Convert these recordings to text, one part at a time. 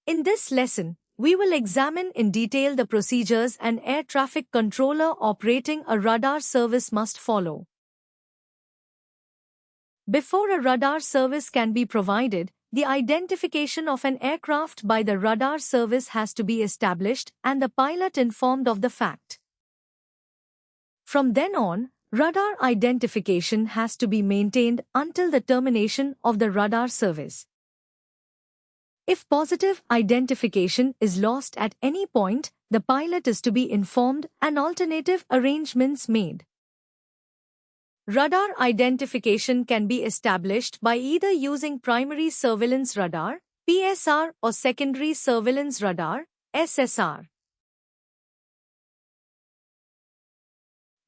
In this lesson, we will examine in detail the procedures an air traffic controller operating a radar service must follow. Before a radar service can be provided, the identification of an aircraft by the radar service has to be established and the pilot informed of the fact. From then on, radar identification has to be maintained until the termination of the radar service. If positive identification is lost at any point, the pilot is to be informed and alternative arrangements made. Radar identification can be established by either using primary surveillance radar, PSR, or secondary surveillance radar, SSR.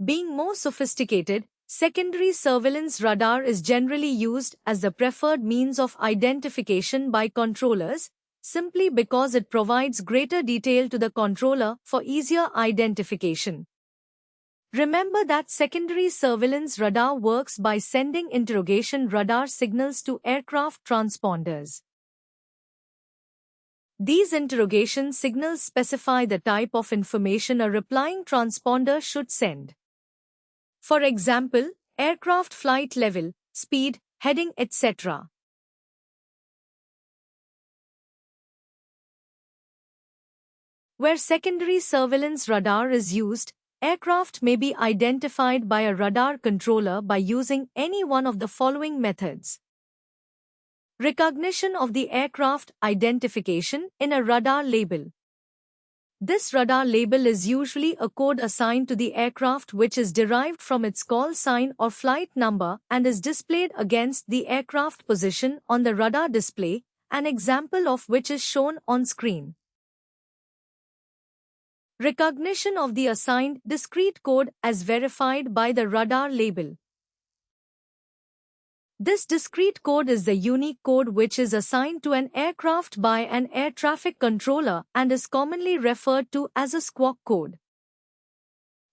Being more sophisticated, secondary surveillance radar is generally used as the preferred means of identification by controllers, simply because it provides greater detail to the controller for easier identification. Remember that secondary surveillance radar works by sending interrogation radar signals to aircraft transponders. These interrogation signals specify the type of information a replying transponder should send. For example, aircraft flight level, speed, heading, etc. Where secondary surveillance radar is used, aircraft may be identified by a radar controller by using any one of the following methods. Recognition of the aircraft identification in a radar label. This radar label is usually a code assigned to the aircraft which is derived from its call sign or flight number and is displayed against the aircraft position on the radar display, an example of which is shown on screen. Recognition of the assigned discrete code as verified by the radar label. This discrete code is the unique code which is assigned to an aircraft by an air traffic controller and is commonly referred to as a squawk code.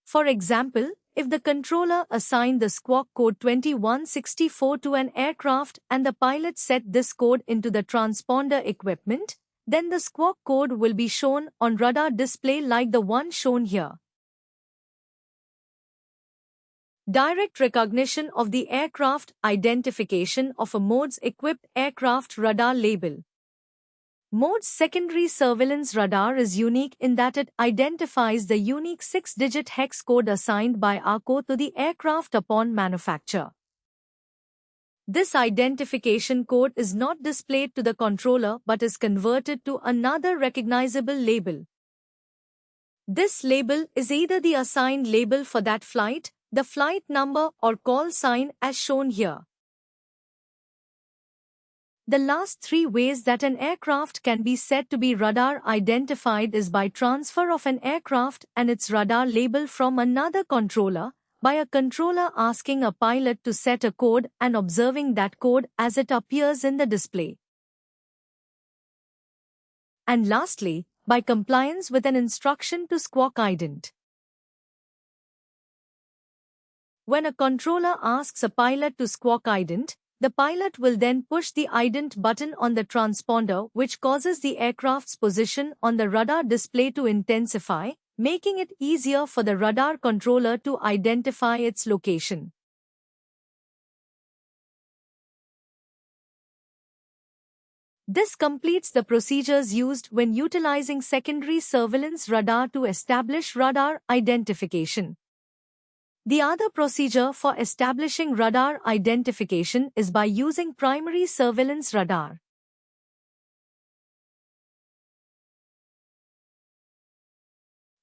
For example, if the controller assigned the squawk code 2164 to an aircraft and the pilot set this code into the transponder equipment, then the squawk code will be shown on radar display like the one shown here. Direct recognition of the aircraft identification of a mode's equipped aircraft radar label. Mode's secondary surveillance radar is unique in that it identifies the unique 6-digit hex code assigned by ARCO to the aircraft upon manufacture. This identification code is not displayed to the controller but is converted to another recognizable label. This label is either the assigned label for that flight, the flight number, or call sign as shown here. The last three ways that an aircraft can be said to be radar identified is by transfer of an aircraft and its radar label from another controller, by a controller asking a pilot to set a code and observing that code as it appears in the display. And lastly, by compliance with an instruction to squawk ident. When a controller asks a pilot to squawk ident, the pilot will then push the ident button on the transponder which causes the aircraft's position on the radar display to intensify, making it easier for the radar controller to identify its location. This completes the procedures used when utilizing secondary surveillance radar to establish radar identification. The other procedure for establishing radar identification is by using primary surveillance radar.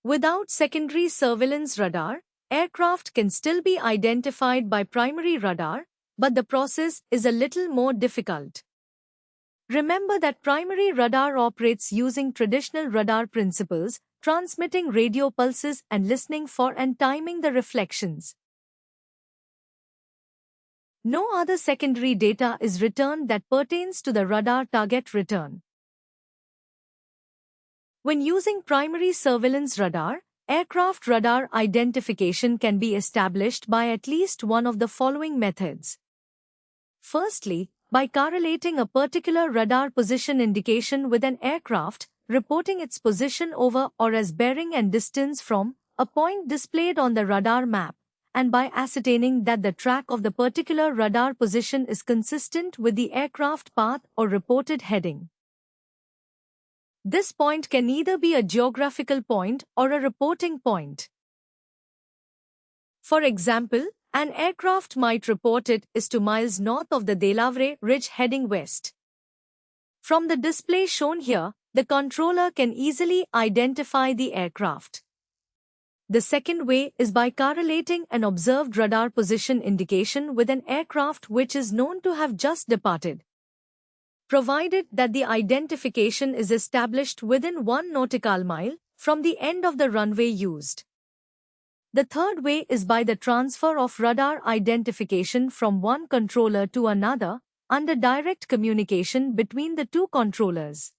Without secondary surveillance radar, aircraft can still be identified by primary radar, but the process is a little more difficult. Remember that primary radar operates using traditional radar principles, transmitting radio pulses and listening for and timing the reflections. No other secondary data is returned that pertains to the radar target return. When using primary surveillance radar, aircraft radar identification can be established by at least one of the following methods. Firstly, by correlating a particular radar position indication with an aircraft, reporting its position over or as bearing and distance from a point displayed on the radar map, and by ascertaining that the track of the particular radar position is consistent with the aircraft path or reported heading. This point can either be a geographical point or a reporting point. For example, an aircraft might report it is 2 miles north of the Delavre Ridge heading west. From the display shown here, the controller can easily identify the aircraft. The second way is by correlating an observed radar position indication with an aircraft which is known to have just departed, provided that the identification is established within 1 nautical mile from the end of the runway used. The third way is by the transfer of radar identification from one controller to another under direct communication between the two controllers.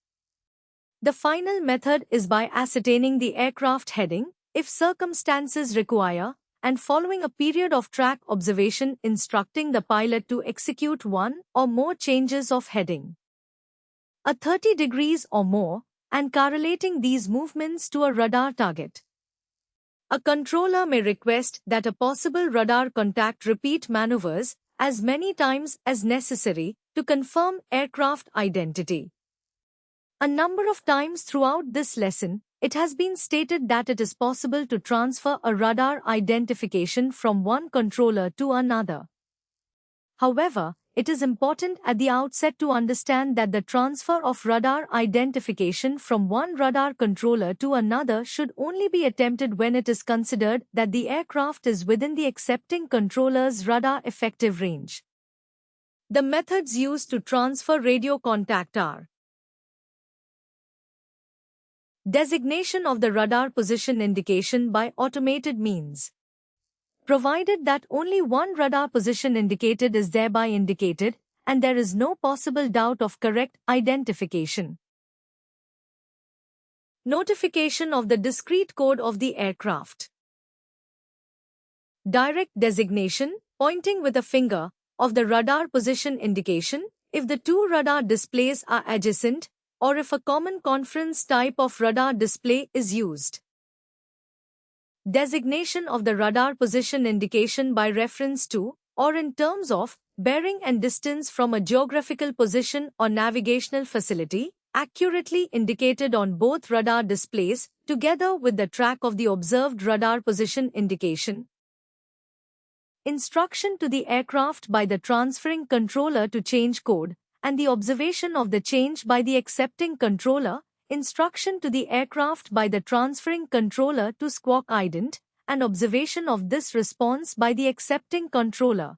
The final method is by ascertaining the aircraft heading, if circumstances require, and following a period of track observation instructing the pilot to execute one or more changes of heading, a 30 degrees or more, and correlating these movements to a radar target. A controller may request that a possible radar contact repeat maneuvers as many times as necessary to confirm aircraft identity. A number of times throughout this lesson, it has been stated that it is possible to transfer a radar identification from one controller to another. However, it is important at the outset to understand that the transfer of radar identification from one radar controller to another should only be attempted when it is considered that the aircraft is within the accepting controller's radar effective range. The methods used to transfer radio contact are: designation of the radar position indication by automated means, provided that only one radar position indicated is thereby indicated, and there is no possible doubt of correct identification. Notification of the discrete code of the aircraft. Direct designation, pointing with a finger, of the radar position indication, if the two radar displays are adjacent, or if a common conference type of radar display is used. Designation of the radar position indication by reference to, or in terms of, bearing and distance from a geographical position or navigational facility, accurately indicated on both radar displays, together with the track of the observed radar position indication. Instruction to the aircraft by the transferring controller to change code, and the observation of the change by the accepting controller. Instruction to the aircraft by the transferring controller to squawk ident, and observation of this response by the accepting controller.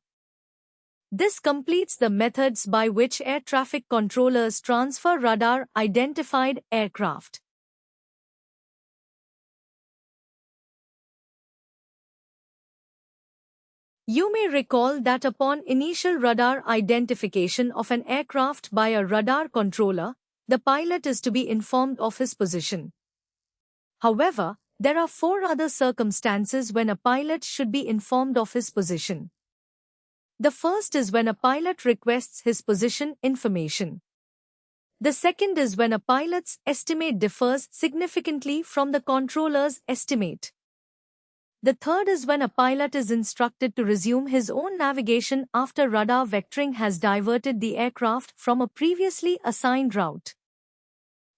This completes the methods by which air traffic controllers transfer radar-identified aircraft. You may recall that upon initial radar identification of an aircraft by a radar controller, the pilot is to be informed of his position. However, there are 4 other circumstances when a pilot should be informed of his position. The first is when a pilot requests his position information. The second is when a pilot's estimate differs significantly from the controller's estimate. The third is when a pilot is instructed to resume his own navigation after radar vectoring has diverted the aircraft from a previously assigned route.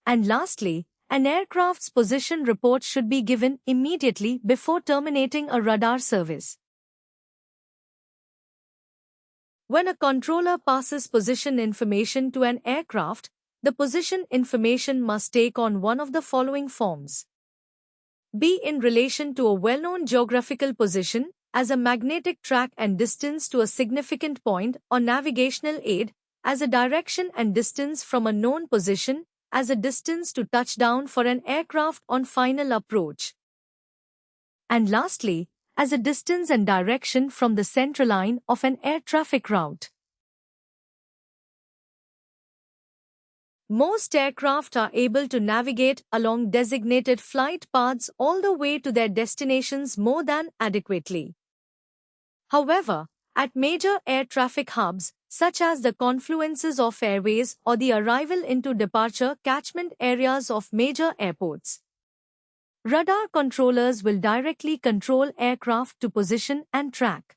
And lastly, an aircraft's position report should be given immediately before terminating a radar service. When a controller passes position information to an aircraft, the position information must take on one of the following forms. Be in relation to a well-known geographical position, as a magnetic track and distance to a significant point or navigational aid, as a direction and distance from a known position, as a distance to touchdown for an aircraft on final approach. And lastly, as a distance and direction from the central line of an air traffic route. Most aircraft are able to navigate along designated flight paths all the way to their destinations more than adequately. However, at major air traffic hubs, such as the confluences of airways or the arrival into departure catchment areas of major airports. Radar controllers will directly control aircraft to position and track.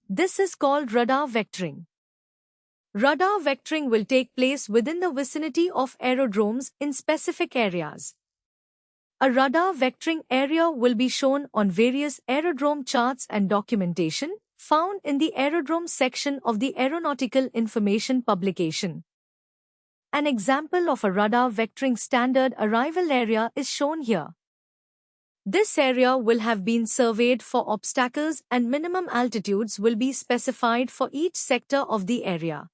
This is called radar vectoring. Radar vectoring will take place within the vicinity of aerodromes in specific areas. A radar vectoring area will be shown on various aerodrome charts and documentation found in the aerodrome section of the Aeronautical Information publication. An example of a radar vectoring standard arrival area is shown here. This area will have been surveyed for obstacles and minimum altitudes will be specified for each sector of the area.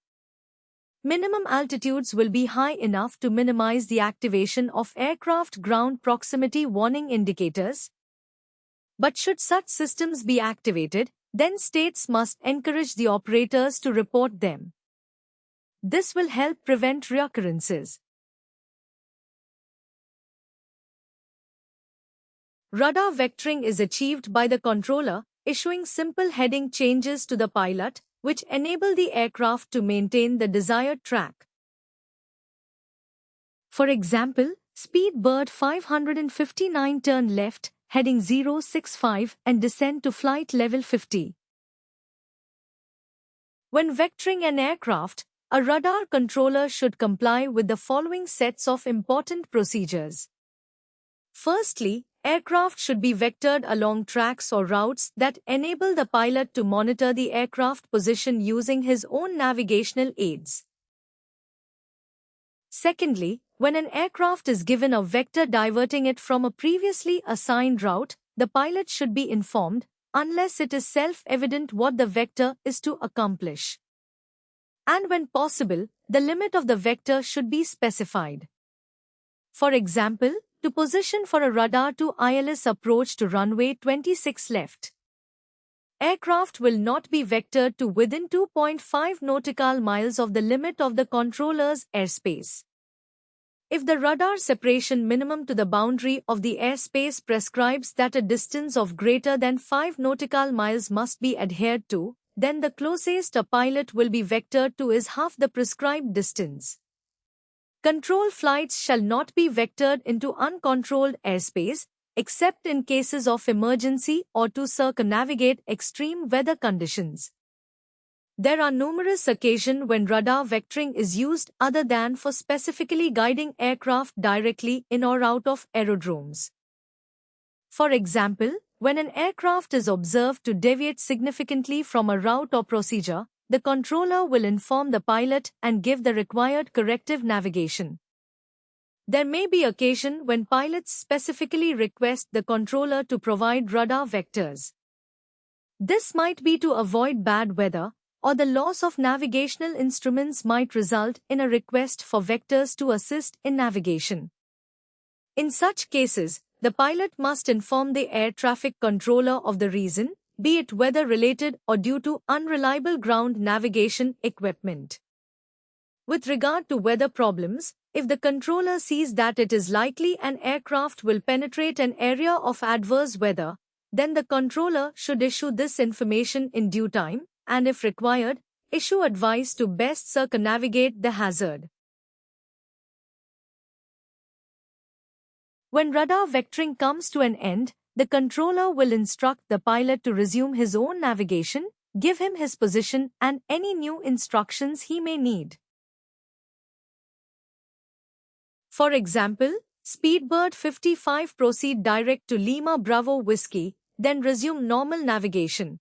Minimum altitudes will be high enough to minimize the activation of aircraft ground proximity warning indicators. But should such systems be activated, then states must encourage the operators to report them. This will help prevent reoccurrences. Radar vectoring is achieved by the controller issuing simple heading changes to the pilot, which enable the aircraft to maintain the desired track. For example, speed bird 559 turn left, heading 065 and descend to flight level 50. When vectoring an aircraft, a radar controller should comply with the following sets of important procedures. Firstly, aircraft should be vectored along tracks or routes that enable the pilot to monitor the aircraft position using his own navigational aids. Secondly, when an aircraft is given a vector diverting it from a previously assigned route, the pilot should be informed, unless it is self-evident what the vector is to accomplish. And when possible, the limit of the vector should be specified. For example, to position for a radar to ILS approach to runway 26 left. Aircraft will not be vectored to within 2.5 nautical miles of the limit of the controller's airspace. If the radar separation minimum to the boundary of the airspace prescribes that a distance of greater than 5 nautical miles must be adhered to, then the closest a pilot will be vectored to is half the prescribed distance. Control flights shall not be vectored into uncontrolled airspace, except in cases of emergency or to circumnavigate extreme weather conditions. There are numerous occasions when radar vectoring is used other than for specifically guiding aircraft directly in or out of aerodromes. For example, when an aircraft is observed to deviate significantly from a route or procedure, the controller will inform the pilot and give the required corrective navigation. There may be occasion when pilots specifically request the controller to provide radar vectors. This might be to avoid bad weather, or the loss of navigational instruments might result in a request for vectors to assist in navigation. In such cases, the pilot must inform the air traffic controller of the reason, be it weather-related or due to unreliable ground navigation equipment. With regard to weather problems, if the controller sees that it is likely an aircraft will penetrate an area of adverse weather, then the controller should issue this information in due time, and if required, issue advice to best circumnavigate the hazard. When radar vectoring comes to an end, the controller will instruct the pilot to resume his own navigation, give him his position and any new instructions he may need. For example, Speedbird 55 proceed direct to Lima Bravo Whiskey, then resume normal navigation.